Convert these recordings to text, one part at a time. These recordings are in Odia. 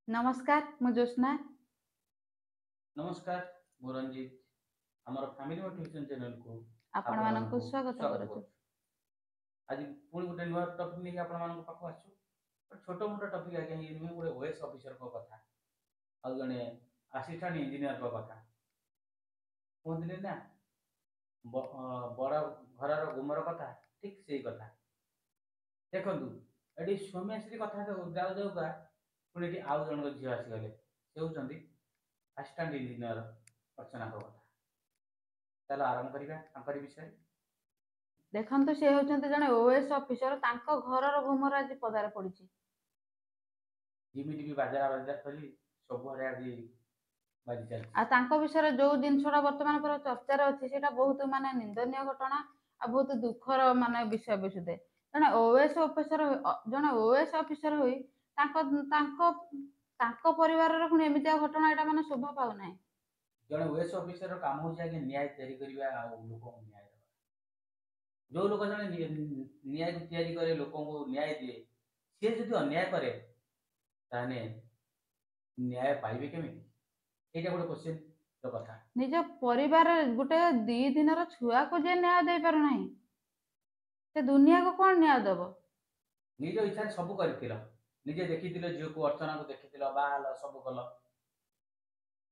नमस्कार मु ज्योत्ना। नमस्कार मु रंजीत आमर फैमिली मोटिवेशन चैनल को आपण आपण मानक मानक स्वागत स्वागत करूछु। कर आज पुणी गोटे नुआ टॉपिक नहीं आपण मानक पाखु आछु छोट मोट टॉपिक आगे ये नुहे गोटे ओएस ऑफिसर को कथा आ जने असिस्टेंट इंजीनियर को कथा कहते ना बड़ घर गुमर कथा ठीक से कथा देखु ये सौम्यश्री कथा जाऊ जाऊ का पुणी आउ जन झील आसीगले से होती असिस्टेंट इंजीनियर अर्चना को कथा चलो आरंभ करवा विषय देखंतु से होचंते जने ओएस ऑफिसर तांको घरर गुमर आज पदार पड़िछि। जिमिति भी बाजार बाजार करी सब आड़े आज बाजी चलछि आ तांको विषय जो जिनसडा वर्तमान पर चर्चा अछि सेटा बहुत माने निंदनीय घटना आ बहुत दुखर माने विषय विषुदे जने ओएस ऑफिसर जने ओएस ऑफिसर होई तांको तांको तांको परिवार रे पुनी एमितिया घटना एटा माने शोभा पाउ नाही। जने ओएस ऑफिसर रो काम होछि आगे न्याय तैयारी करबा आ लोक को न्याय देबा जो लोक जने न्याय तैयारी करे लोक को न्याय दिए से जदि अन्याय करे ताने न्याय पाइबे केमिति एटा गोटे क्वेश्चन रो कथा निज परिवार गुटे 2 दिनर छुआ को जे न्याय दे पारु नाही से दुनिया को कोन न्याय देबो। निज इच्छा सब करथिल निजे देखिथिल झियो को अर्चना को देखिथिल बाहाल सब कल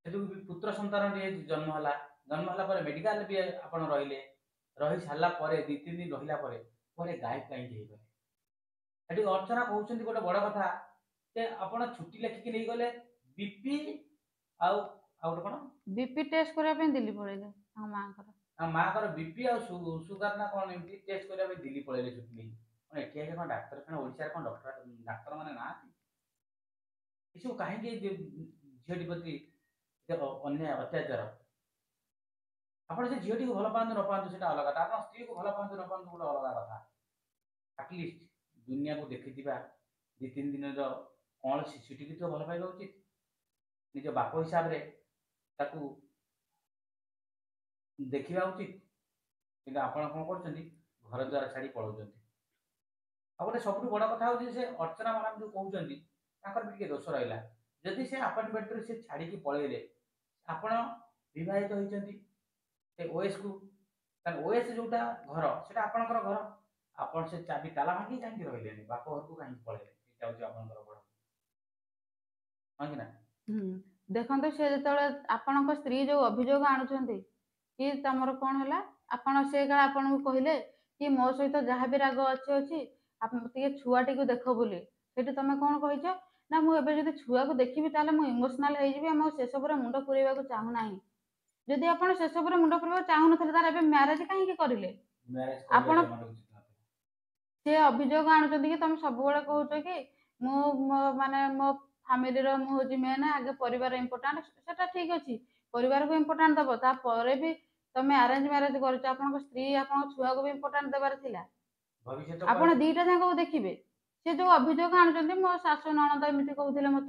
सेतु पुत्र संतान जन्म होला पर मेडिकल भी आपण रहिले रही सारा पर 2-3 दिन रहिला पर गोटे गायब कहीं गले ये अर्चना कहते गोटे बड़ कथा जे आपण छुट्टी लेखिक नहीं गले बीपी आउ गोटे कौन बीपी टेस्ट करबा पे दिल्ली पळेले हम मां माँ कर बीपी आ सुगर ना कौन एमती टेस्ट करबा दिल्ली पळेले छुट्टी नहीं कौन एठी कौन डाक्तरखाना ओडिसा कौन डॉक्टर डाक्तर माने ना सब कहीं झीटी प्रति अन्याय अत्याचार आपण से झीटी को भल पाते न पाते से अलग कथा आप स्त्री को भल पाते न पाते गोटे अलग कथा आटलिस्ट दुनिया को देखी 2-3 दिन कौन सीसीटी तो भल पाइबा उचित निज बाप हिसाब से ताकू देखा उचित कि आपण कौन कर घर द्वार छाड़ी पलाऊँ आ गए सब बड़ कथा हूँ से अर्चना मैडम जो कहते टे दोष रहा जदि से आपार्टमेंट से छाड़ी पलैले आपण बहित होती ओएस को ओएस जोटा घर से आपणकर घर आपण से चाबी ताला भांगी कहीं रही बाप घर को कहीं पलैले ये बड़ हाँ कि ना देखो से जो आपण स्त्री जो अभियोग आणुंट कि तमर कौन है आपण से आपन को कहले कि मो सहित जहाँ भी राग अच्छी अच्छी छुआटी को देख बोली से तुम कौन कह ना मुझे छुआ को देखी ताले मु इमोशनाल हो से सब मुंड पुरेवा चाहूना जदि आप से सब मुंड पुरेवा चाहून तार मैरेज कहीं करें आपण से अभियोग आणुंट कि तुम सब कह कि माने मो फैमिली मुझे मेन आगे परिवार इम्पोर्टाट से ठीक अच्छे परिवार को इम्पोर्टाट दब तापर भी तुम अरेंज मैरेज कर स्त्री आप छुआ को भी इम्पोर्टाट देवार आप दीटा जाक देखिए से जो अभियोग आणुंट मो शाशु ननद एमती कहते मत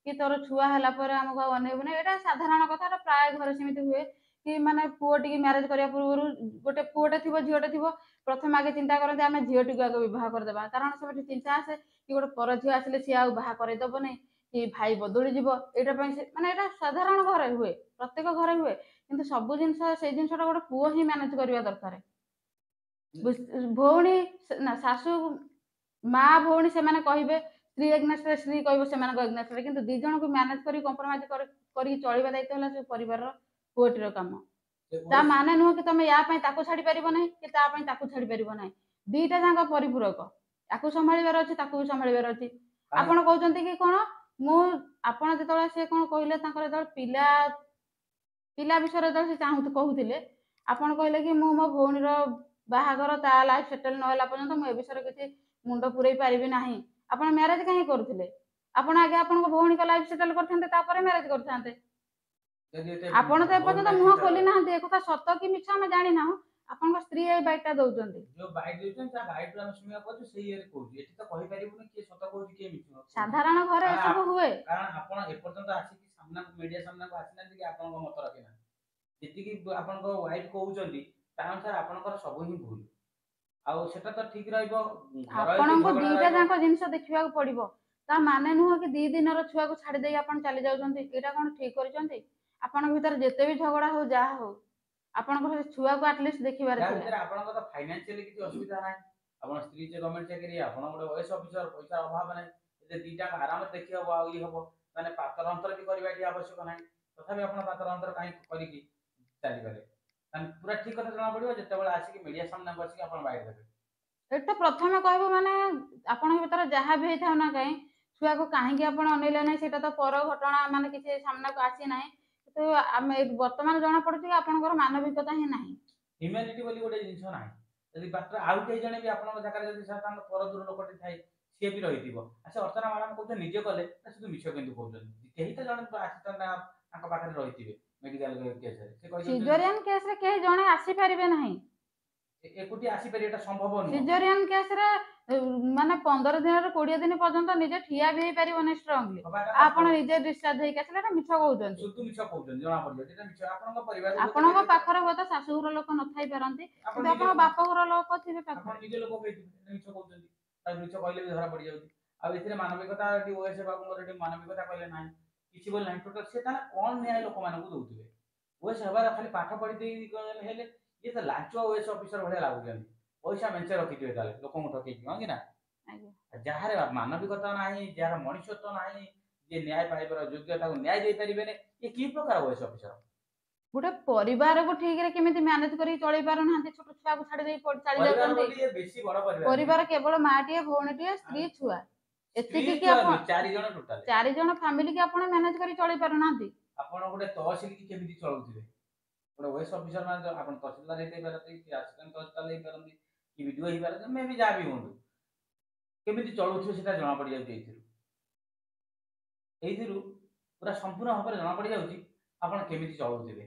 कि तोर छुआ है आमको अनेबन यहाँ साधारण कथा प्राय घर सेमती हुए कि माने पुओटी मैरेज करने पूर्व गोटे पुओटे थी झीटे थी प्रथम आगे चिंता करते आम झीटी को आगे बहुत करदे कारण से चिंता आसे कि गोटे पर झी आसे सी आदब नहीं कि भाई बदली जीव यहाँ माने यहाँ साधारण घर हुए प्रत्येक घर हुए कि सब जिन से जिनसा गोटे पुओ ही मैनेज करवा दरकार भौणी ना शाशु माँ भौणी से कहे स्त्री एग्नेस्ट स्त्री कह से एग्नेस्ट कि दी जन को मैनेज कर कंप्रोमाइज कर चलवा दायित्व है परिवार पुओटीर कम ता माने नुह कि तुम या छाड़ी पार ना कि छाड़ी पार ना दीटा जाक परिपूरक या संभार अच्छे भी संभार अच्छी आपड़ कहते कि कौन मुझे जो सी कौन कहले जो पिला पिला विषय से चाहूँ कहते आपड़ कहले कि मो भौणीर बाहागर ता लाइफ सेटल नहला पर्यंत मुझे विषय किसी मुंड पुरई पारि ना आप मैरेज कहीं करुले आपण आगे आप भौणी का लाइफ सेटल करते मैरेज करते आपण तो एपर्यंत मुह खोली ना एक सत कि मिछ आम जानी ना आपन स्त्री ए बाइटा दउचन जो बाइट देउचन ता बाइट हम सुनिया पछु सही ये कहू एठी तो कहि परिबुनी के सत कहू के मिछ साधारण घरे सब हुए कारण आपण एपर्यंत आसी कि सामना मीडिया सामना को आसी ना कि आपन को मत रखिना जेति कि आपन को वाइफ कहउचंदी ता अनुसार आपन को सब ही भूल आ सेटा तो ठीक रहइबो आपन को दीटा जाको जिंस देखिबा को पड़िबो ତା ମାନେ ନୁହଁ କି 2 ଦିନର ଛୁଆକୁ ଛାଡ଼ି ଦେଇକି ଆପଣ ଚାଲି ଯାଉଛନ୍ତି। ଏଇଟା କ'ଣ ଠିକ୍ କରିଛନ୍ତି? ଆପଣଙ୍କ ଭିତରେ ଯେତେ ବି ଝଗଡ଼ା ହଉ ଯାହା ହଉ, ଆପଣଙ୍କର ସେ ଛୁଆକୁ ଆଟଲିଷ୍ଟ ଦେଖିବାର ୟା ଥିଲା। ଭିତରେ ଆପଣଙ୍କର ଫାଇନାନ୍ସିଆଲି କିଛି ଅସୁବିଧା ନାହିଁ। ଆପଣ ସ୍ତ୍ରୀ ଯେ ଗଭର୍ଣ୍ଣମେଣ୍ଟ ଚାକିରି, ଆପଣ ଗୋଟେ ଓଏସ୍ ଅଫିସର, ପଇସାର ଅଭାବ ନାହିଁ। ଯଦି ଦିଟା ଆରାମରେ ଦେଖି ହବ ଆଉ ଇଏ ହବ, ତାହେଲେ ପାତର ଅନ୍ତର ବି କରିବା ଏଠି ଆବଶ୍ୟକ ନାହିଁ। ତଥାପି ଆପଣ ପାତର ଅନ୍ତର କାହିଁକି କରିକି ଚାଲିଗଲେ? ତାହେଲେ ପୁରା ଠିକ୍ କଥା ଜଣା ପଡ଼ିବ ଯେତେବେଳେ ଆସିକି ମିଡ଼ିଆ ସାମ୍ନାକୁ ଆସିକି ଆପଣ ବାଇଟ୍ ଦେବେ। ଏଠି ତ ପ୍ରଥମେ କହିବୁ ମାନେ ଆପଣଙ୍କ ଭିତରେ ଯାହା ବି ହେଇଥାଉ ନା କାହିଁ, ଛୁଆକୁ କାହିଁକି ଆପଣ ଅନେଇଲେ ନାହିଁ ସେଇଟା ତ ପର ଘଟଣା, ମାନେ କିଛି ସାମ୍ନାକୁ ଆସିନାହିଁ। କିନ୍ତୁ ଆମେ ବର୍ତ୍ତମାନ ଜଣାପଡ଼ୁଛି କି ଆପଣଙ୍କର ମାନବିକତା ହିଁ ନାହିଁ। ହ୍ୟୁମାନିଟି ବୋଲି ଗୋଟେ ଜିନିଷ ନାହିଁ। ଯଦି ବାଟରେ ଆଉ କେହି ଜଣେ ବି ଆପଣଙ୍କ ଜାଗାରେ ଯଦି ସାଧାରଣ ପରଦୂର ଲୋକଟେ ଥାଏ, ସିଏ ବି ରହିଥିବ। ଆଚ୍ଛା ଅର୍ଚ୍ଚନା ମ୍ୟାଡ଼ାମ କହୁଛନ୍ତି ନିଜେ କଲେ, শুধু ମିଛ କେମିତି କହୁଛନ୍ତି? କେହି ତ ଜଣେ ଆସିଥାନ୍ତା ତାଙ୍କ ପାଖରେ ରହିଥିବେ ମେଡିକାଲ କେସରେ। ସେ କହିଛନ୍ତି ସିଜରିଆନ କେସରେ କେହି ଜଣେ ଆସିପାରିବେ ନାହିଁ। ଏକୁଟିଆ ଆସିପାରିବେ, ଏଟା ସମ୍ଭବ ନୁହଁ। ସିଜରିଆନ କେସରେ ମାନେ 15 ଦିନରୁ 20 ଦିନ ପର୍ଯ୍ୟନ୍ତ ନିଜେ ଠିଆ ବି ହେଇପାରିବନି ଷ୍ଟ୍ରଙ୍ଗଲି। ଆପଣ ନିଜେ ଡିସଚାର୍ଜ ହେଇକି ଆସିଲେ ଏଟା ମିଛ କହୁଛନ୍ତି। ଶୁଦ୍ଧ ମିଛ କହୁଛନ୍ତି, ଜଣା ପଡିଯାଉଛି ଏଟା ମିଛ। ଆପଣଙ୍କ ପରିବାରକୁ ଆପଣଙ୍କ ପାଖରେ ହୁଏତ ଶାଶୁଘର ଲୋକ ନଥାଇ ପାରନ୍ତି, କିନ୍ତୁ ଆପଣଙ୍କ ବାପଘର ଲୋକ ଥିବେ ଆପଣ ପାଖରେ। ନିଜ ଲୋକ କହିଥିବେ ମିଛ କହୁଛନ୍ତି। ଆଉ ମିଛ କହିଲେ ବି ଧରା ପଡିଯାଉଛି। ଆଉ ଏଥିରେ ମାନବିକତା ଏଠି ଓଏସ୍ ବାବୁଙ୍କର ଏଠି ମାନବିକତା କହିଲେ ନାହିଁ, କିଛି ବୋଲି ନାହିଁ। ଟୋଟାଲ ସେ ତାହେଲେ କଣ ନ୍ୟାୟ ଲୋକମାନଙ୍କୁ ଦଉଥିବେ? ଓଏସ୍ ହେବାର ଖାଲି ପାଠ ପଢି ଦେଇ ହେଲେ, ଇଏ ତ ଲାଞ୍ଚ ଓଏସ୍ ଅଫିସର ଭଳିଆ ଲାଗୁଛନ୍ତି। ପଇସା ମେଞ୍ଚେ ରଖିଥିବେ ତାହେଲେ ଲୋକଙ୍କୁ ଠକେଇକି, ହଁ କି ନା? ଯାହାର ମାନବିକତା ନାହିଁ, ଯାହାର ମଣିଷତ୍ୱ ନାହିଁ, ଯିଏ ନ୍ୟାୟ ପାଇବାର ଯୋଗ୍ୟ, ତାକୁ ନ୍ୟାୟ ଦେଇପାରିବେନି, ଇଏ କି ପ୍ରକାର ଓଏସ୍ ଅଫିସର? ଗୋଟେ ପରିବାରକୁ ଠିକରେ କେମିତି ମ୍ୟାନେଜ କରିକି ଚଳେଇ ପାରୁନାହାନ୍ତି, ଛୋଟ ଛୁଆକୁ ଛାଡ଼ି ଦେଇ ଚାଲି ଯାଉଛନ୍ତି। ବେଶୀ ବଡ ପରିବାର କେବଳ ମାଟିଏ, ଭଉଣୀଟିଏ, ସ୍ତ୍ରୀ, ଛୁଆ, ଏତିକି କି ଆପଣ 4 ଜଣ ଟୋଟାଲ 4 ଜଣ ଫ୍ୟାମିଲି କି ଆପଣ ମ୍ୟାନେଜ କରି ଚଳେଇ ପାରୁନାହାନ୍ତି। ଆପଣ ଗୋଟେ ତହସିଲ କି କେମିତି ଚଳଉଥିବେ? ଗୋଟେ ଓଏସ୍ ଅଫିସର ମାନେ ଆପଣ ତହସିଲଦାର ହେଇପାରନ୍ତି, କି ଆସିଷ୍ଟାଣ୍ଟ ତହସିଲଦାର ହେଇପାରନ୍ତି, କି ବିଡିଓ ହେଇପାରନ୍ତି, ମେ ବି ଯାହା ବି ହୁଅନ୍ତୁ, କେମିତି ଚଳଉଥିବେ ସେଟା ଜଣା ପଡିଯାଉଛି ଏଇଥିରୁ ପୁରା ସମ୍ପୂର୍ଣ୍ଣ ଭାବରେ ଜଣା ପଡିଯାଉଛି ଆପଣ କେମିତି ଚଳଉଥିବେ,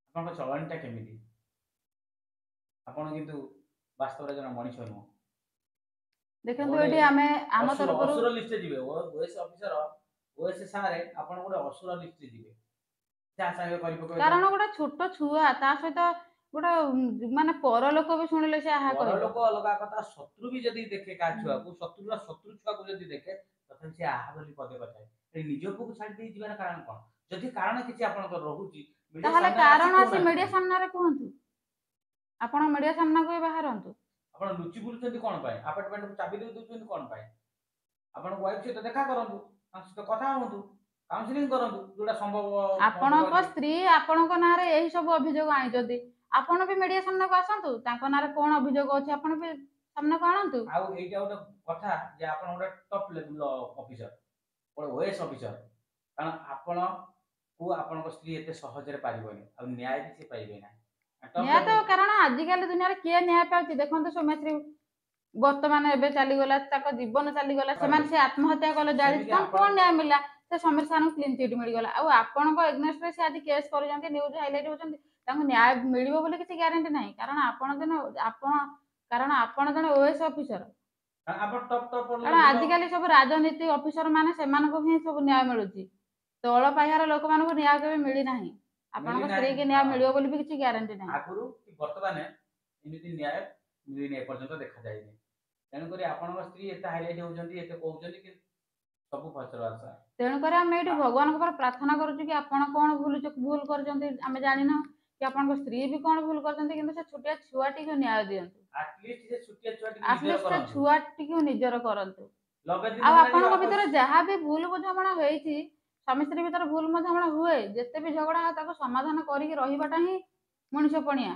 ଆପଣଙ୍କ ଚଳଣିଟା କେମିତି। ଆପଣ କିନ୍ତୁ ବାସ୍ତବରେ ଜଣେ ମଣିଷ ନୁହଁ। ଦେଖନ୍ତୁ ଏଠି ଆମେ ଆମ ତରଫରୁ ଅସୁର ଲିଷ୍ଟ ଯିବେ ଓଏସ୍ ଅଫିସର, ଓଏସ୍ ସାରେ ଆପଣ ଗୋଟେ ଅସୁର ଲିଷ୍ଟ ଯିବେ। କାରଣ ଗୋଟେ ଛୋଟ ଛୁଆ, ତା ସହିତ ଗୋଟେ ମାନେ ପର ଲୋକ ବି ଶୁଣିଲେ ସେ ଆହା ପର କହିବ। ଲୋକ ଅଲଗା କଥା, ଶତ୍ରୁ ବି ଯଦି ଦେଖେ କାହା ଛୁଆକୁ, ଶତ୍ରୁର ଶତ୍ରୁ ଛୁଆକୁ ଯଦି ଦେଖେ, ତଥାପି ସେ ଆହା ବୋଲି ପଦେ କଥାଏ। ନିଜ ପୁଅକୁ ଛାଡ଼ି ଦେଇ ଯିବାର କାରଣ କଣ? ଯଦି କାରଣ କିଛି ଆପଣଙ୍କର ରହୁଛି, ତାହେଲେ କାରଣ ଆସି ମିଡିଆ ସାମ୍ନାରେ କୁହନ୍ତୁ। ଆପଣ ମିଡିଆ ସାମ୍ନାକୁ ବି ବାହାରନ୍ତୁ। ଆପଣ ଲୁଚି ବୁଲୁଛନ୍ତି କଣ ପାଇଁ? ଆପାର୍ଟମେଣ୍ଟକୁ ଚାବି ଦେଇ ଦଉଛନ୍ତି କଣ ପାଇଁ? ଆପଣଙ୍କ ୱାଇଫ ସହିତ ଦେଖା କରନ୍ତୁ, ତାଙ୍କ ସହିତ କଥା ହୁଅନ୍ତୁ, କାଉନସିଲିଂ କରନ୍ତୁ, ଯୋଉଟା ସମ୍ଭବ। ଆପଣଙ୍କ ସ୍ତ୍ରୀ ଆପଣଙ୍କ ନାଁରେ ଏହି ସବୁ ଅଭିଯୋଗ ଆଣିଛନ୍ତି, ଆପଣ ବି ମିଡିଆ ସାମ୍ନାକୁ ଆସନ୍ତୁ। ତାଙ୍କ ନାଁରେ କଣ ଅଭିଯୋଗ ଅଛି ଆପଣ ବି ସାମ୍ନାକୁ ଆଣନ୍ତୁ। ଆଉ ଏଇଟା ଗୋଟେ କଥା ଯେ ଆପଣ ଗୋଟେ ଟପ୍ ଲେଭେଲ ଅଫିସର, ଗୋଟେ ଓଏସ୍ ଅଫିସର, କାରଣ ଆପଣଙ୍କୁ ଆପଣଙ୍କ ସ୍ତ୍ରୀ ଏତେ ସହଜରେ ପାରିବନି, ଆଉ ନ୍ୟାୟ ବି ସେ ପାଇବେ ନାହିଁ। ନ୍ୟାୟ ତ, କାରଣ ଆଜିକାଲି ଦୁନିଆରେ କିଏ ନ୍ୟାୟ ପାଉଛି? ଦେଖନ୍ତୁ ସୌମ୍ୟଶ୍ରୀ ବର୍ତ୍ତମାନ ଏବେ ଚାଲିଗଲା, ତାଙ୍କ ଜୀବନ ଚାଲିଗଲା, ସେମାନେ ସେ ଆତ୍ମହତ୍ୟା କଲେ, ଜାଣିଛି ତାଙ୍କୁ କଣ ନ୍ୟାୟ ମିଳିଲା? ସେ ସମୀର ସାରଙ୍କୁ କ୍ଲିନ୍ ଚିଟ୍ ମିଳିଗଲା। ଆଉ ଆପଣଙ୍କ ଏଗନେଷ୍ଟରେ ସେ ଆଜି କେସ୍ କରିଛନ୍ତି, ନ୍ୟୁଜ୍ ହାଇଲାଇଟ୍ ହଉଛନ୍ତି, ତାଙ୍କୁ ନ୍ୟାୟ ମିଳିବ ବୋଲି କିଛି ଗ୍ୟାରେଣ୍ଟି ନାହିଁ। କାରଣ ଆପଣ ଜଣେ ଓଏସ୍ ଅଫିସର। କାରଣ ଆଜିକାଲି ସବୁ ରାଜନୀତି ଅଫିସର ମାନେ, ସେମାନଙ୍କୁ ହିଁ ସବୁ ନ୍ୟାୟ ମିଳୁଛି। ତଳ ପାହ୍ୟାର ଲୋକମାନଙ୍କୁ ନ୍ୟାୟ କେବେ ମିଳିନାହିଁ। ଆପଣଙ୍କ ସ୍ତ୍ରୀ କି ନ୍ୟାୟ ମିଳିବ ବୋଲି ବି କିଛି ଗ୍ୟାରେଣ୍ଟି ନାହିଁ। ଆଗରୁ ବର୍ତ୍ତମାନ ଏମିତି ନ୍ୟାୟ ମିଳିନି, ଏପର୍ଯ୍ୟନ୍ତ ଦେଖାଯାଇନି। ତେଣୁକରି ଆପଣଙ୍କ ସ୍ତ୍ରୀ ଏତେ ହାଇଲାଇଟ୍ ହଉଛନ୍ତି, ଏତେ କହୁଛନ୍ତି, କିନ୍ତୁ ସବୁ ଫସର ଆଶା। ତେଣୁକରି ଆମେ ଏଇଠି ଭଗବାନଙ୍କ ଉପରେ ପ୍ରାର୍ଥନା କରୁଛୁ କି ଆପଣ କଣ ଭୁଲ କରିଛନ୍ତି ଆମେ ଜାଣିନୁ, କି ଆପଣଙ୍କ ସ୍ତ୍ରୀ ବି କଣ ଭୁଲ କରିଛନ୍ତି, କିନ୍ତୁ ସେ ଛୋଟିଆ ଛୁଆଟିକୁ ନ୍ୟାୟ ଦିଅନ୍ତୁ। ଆଟଲିଷ୍ଟ ସେ ଛୁଆଟିକୁ ନିଜର କରନ୍ତୁ। ଆଉ ଆପଣଙ୍କ ଭିତରେ ଯାହା ବି ଭୁଲ ବୁଝାମଣା ହେଇଛି, ସ୍ୱାମୀ ସ୍ତ୍ରୀ ଭିତରେ ଭୁଲ ବୁଝାମଣା ହୁଏ, ଯେତେ ବି ଝଗଡ଼ା ହୁଏ, ତାକୁ ସମାଧାନ କରିକି ରହିବାଟା ହିଁ ମଣିଷ ପଣିଆ,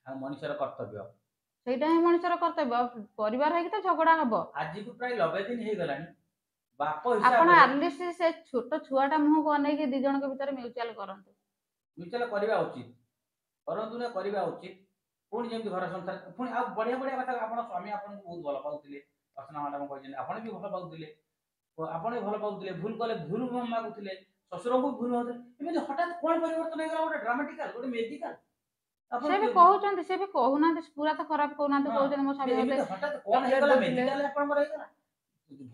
ଆଉ ମଣିଷର କର୍ତ୍ତବ୍ୟ। ସେଇଟା ହିଁ ମଣିଷର କର୍ତ୍ତବ୍ୟ। ପରିବାର ହେଇକି ତ ଝଗଡ଼ା ହବ। ଆଜିକୁ ପ୍ରାୟ 90 ଦିନ ହେଇଗଲାଣି, ଆପଣ ଆଟଲିଷ୍ଟ ସେ ଛୋଟ ଛୁଆଟା ମୁହଁକୁ ଅନେଇକି ଦି ଜଣଙ୍କ ଭିତରେ ମ୍ୟୁଚୁଆଲ କରନ୍ତୁ। ମ୍ୟୁଚୁଆଲ କରିବା ଉଚିତ, କରନ୍ତୁ ନା କରିବା ଉଚିତ। ପୁଣି ଯେମିତି ଘର ସଂସାର, ପୁଣି ଆଉ ବଢିଆ ବଢିଆ କଥା, ଆପଣ ସ୍ୱାମୀ ଆପଣଙ୍କୁ ବହୁତ ଭଲ ପାଉଥିଲେ, ଅର୍ଚ୍ଚନା ମ୍ୟାଡାମ କହିଛନ୍ତି ଆପଣ ବି ଭଲ ପାଉଥିଲେ, ଆପଣ ବି ଭଲ ପାଉଥିଲେ, ଭୁଲ କଲେ ଭୁଲ ମାଗୁଥିଲେ, ଶ୍ୱଶୁରଙ୍କୁ ଭୁଲ ମାଗୁଥିଲେ, ଏମିତି ହଠାତ୍ କଣ ପରିବର୍ତ୍ତନ ହେଇଗଲା? ଗୋଟେ ଡ୍ରାମାଟିକାଲ, ଗୋଟେ ମେଜିକାଲ। ସେ ବି କହୁଛନ୍ତି, ସେ ବି କହୁନାହାନ୍ତି, ପୁରା ତ ଖରାପ କହୁନାହାନ୍ତି, କହୁଛନ୍ତି ମୋ ସ୍ୱାମୀ ମତେ ହଠାତ୍ କଣ ହେଇଗଲା? ମେଜିକାଲ ଆପଣଙ୍କର ହେଇଗଲା।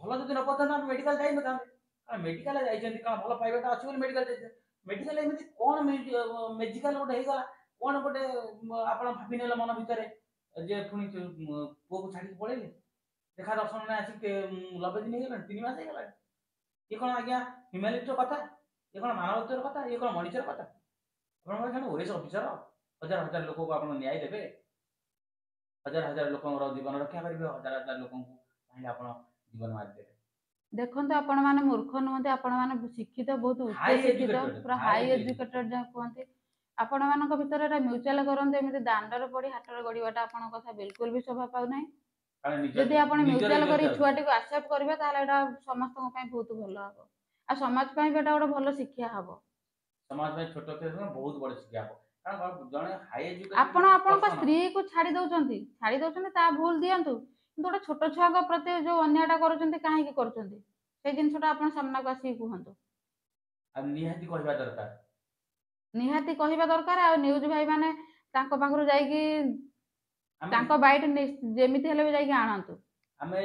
ଭଲ ଯଦି ନ କରିଥାନ୍ତା ମେଡିକାଲ ଯାଇନଥାନ୍ତେ। ମେଡିକାଲ ଯାଇଛନ୍ତି କାରଣ ଭଲ ପାଇବାଟା ଅଛି ବୋଲି ମେଡିକାଲ ଯାଇଛନ୍ତି। ମେଡିକାଲ ଏମିତି କଣ ମେଜିକାଲ ଗୋଟେ ହେଇଗଲା? କଣ ଗୋଟେ ଆପଣ ଭାବି ନେଲେ ମନ ଭିତରେ ଯେ ପୁଣି ପୁଅକୁ ଛାଡିକି ପଳେଇଲେ? देखा दर्शन ने आसी 90 दिन हे 3 मास हे गला ये कोन आज्ञा ह्यूमैनिटी कथा ये कोन मानवतार कथा ये कोन मनुष्यर कथा आपण जन ओएस ऑफिसर हजार हजार लोक को आपण न्याय देबे हजार हजार लोकଙ୍କର ଜୀବନ ରକ୍ଷା କରିବେ हजार हजार ଲୋକଙ୍କୁ ତାହେଲେ ଆପଣ ଜୀବନ ମାରି ଦେବେ। ଦେଖନ୍ତୁ ଆପଣ ମାନେ ମୂର୍ଖ ନୁହନ୍ତି, ଆପଣ ମାନେ ଶିକ୍ଷିତ, ବହୁତ ଉଚ୍ଚ ହାଇ ଶିକ୍ଷିତ, ଏଜୁକେଟେଡ୍ ପୁରା ହାଇ ହାଇ ଏଜୁକେଟେଡ୍ ଏଜୁକେଟେଡ୍ ଯାହା କୁହନ୍ତି। ଆପଣମାନଙ୍କ ଭିତରେ ଏଟା ମ୍ୟୁଚୁଆଲ କରନ୍ତୁ, ଏମିତି ଦାଣ୍ଡରେ ପଡି ହାଟରେ ଗଡିବାଟା ଆପଣଙ୍କ କଥା ବିଲକୁଲ ବି ଶୋଭା ପାଉନାହିଁ। କାରଣ ନିଜ ଯଦି ଆପଣ ନିଜର ମ୍ୟୁଚୁଆଲ ଇଜ୍ଜତ କରି ଯାଉଛି ଛୁଆଟିକୁ ଆକ୍ସେପ୍ଟ କରିବେ ତାହେଲେ ଏଟା ସମସ୍ତଙ୍କ ପାଇଁ ବହୁତ ଭଲ ହବ, ଆଉ ସମାଜ ପାଇଁ ବି ଏଟା ଗୋଟେ ଭଲ ଶିକ୍ଷା ହବ। ସମାଜ ପାଇଁ ଛୋଟ କ୍ଷେତ୍ର ବହୁତ ବଡ ଶିକ୍ଷା ହବ କାରଣ ଜଣେ ହାଇ ଏଜୁକେଟେଡ୍ ଆପଣ ଆପଣଙ୍କ ପର୍ସନ ସ୍ତ୍ରୀକୁ ଛାଡି ଦଉଛନ୍ତି ତା ଭୁଲ ଦିଅନ୍ତୁ, କିନ୍ତୁ ଗୋଟେ ଛୋଟ ଛୁଆଙ୍କ ପ୍ରତି ଯୋଉ ଅନ୍ୟାୟଟା କରୁଛନ୍ତି କାହିଁକି କରୁଛନ୍ତି ସେଇ ଜିନିଷଟା ଆପଣ ସାମ୍ନାକୁ ଆସିକି କୁହନ୍ତୁ। ଆଉ ନିହାତି କହିବା ଦରକାର। ନିହାତି କହିବା ଦରକାର, ଆଉ ନ୍ୟୁଜ ଭାଇ ମାନେ ତାଙ୍କ ପାଖରୁ ଯାଇକି ଆମେ ତାଙ୍କ ବାଇଟ ଯେମିତି ହେଲେ ବି ଯାଇକି ଆଣନ୍ତୁ। ଆମେ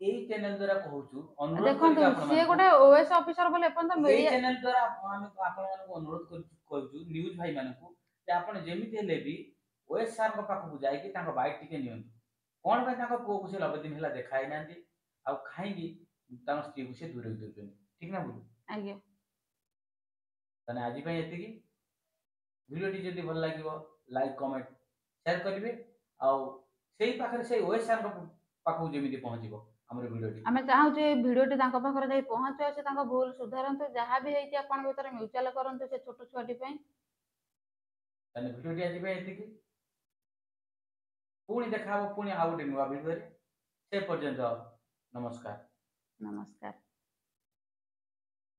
ଏଇ ଚ୍ୟାନେଲ ଦ୍ୱାରା କହୁଛୁ ଅନୁରୋଧ ଦେଖନ୍ତୁ କରିକି ସିଏ ଆପଣମାନଙ୍କୁ ଗୋଟେ ଓଏସ୍ ଅଫିସର ବୋଲି ଏପର୍ଯ୍ୟନ୍ତ ଏଇ ମିଳିଆ ଚ୍ୟାନେଲ ଦ୍ୱାରା ଆମେ ଆପଣମାନଙ୍କୁ ଅନୁରୋଧ କରୁଛୁ ନ୍ୟୁଜ ଭାଇ ମାନଙ୍କୁ ଯେ ଆପଣ ଯେମିତି ହେଲେ ବି ଓଏସ୍ ସାର୍ଙ୍କ ପାଖକୁ ଯାଇକି ତାଙ୍କ ବାଇକ୍ ଟିକେ ନିଅନ୍ତୁ। କଣ ପାଇଁ ତାଙ୍କ ପୁଅକୁ ସେ 90 ଦିନ ହେଲା ଦେଖା ହେଇନାହାନ୍ତି ଆଉ କାହିଁକି ତାଙ୍କ ସ୍ତ୍ରୀକୁ ସେ ଦୂରେଇ ଦେଉଛନ୍ତି ଠିକ ନା ଭୁଲ? ଆଜ୍ଞା। ତାହେଲେ ଆଜି ପାଇଁ ଏତିକି। ଭିଡ଼ିଓଟି ଯଦି ଭଲ ଲାଗିବ ଲାଇକ୍ କମେଣ୍ଟ ସେୟାର କରିବେ ଆଉ ସେଇ ପାଖରେ ସେଇ ଓଏସ୍ ସାର୍ଙ୍କ ପାଖକୁ ଯେମିତି ପହଞ୍ଚିବ ଆମର ଭିଡ଼ିଓଟି। ଆମେ ଚାହୁଁଛୁ ଏଇ ଭିଡ଼ିଓଟି ତାଙ୍କ ପାଖରେ ଯାଇ ପହଞ୍ଚୁ, ସେ ତାଙ୍କ ଭୁଲ ସୁଧାରନ୍ତୁ, ଯାହା ବି ହେଇଛି ଆପଣଙ୍କ ଭିତରେ ମ୍ୟୁଚୁଆଲ କରନ୍ତୁ ସେ ଛୋଟ ଛୁଆଟି ପାଇଁ। ତାହେଲେ ଭିଡ଼ିଓଟି ଆଜି ପାଇଁ ଏତିକି। ପୁଣି ଦେଖା ହବ ପୁଣି ଆଉ ଗୋଟେ ନୂଆ ଭିଡ଼ିଓରେ। ସେ ପର୍ଯ୍ୟନ୍ତ ନମସ୍କାର। ନମସ୍କାର।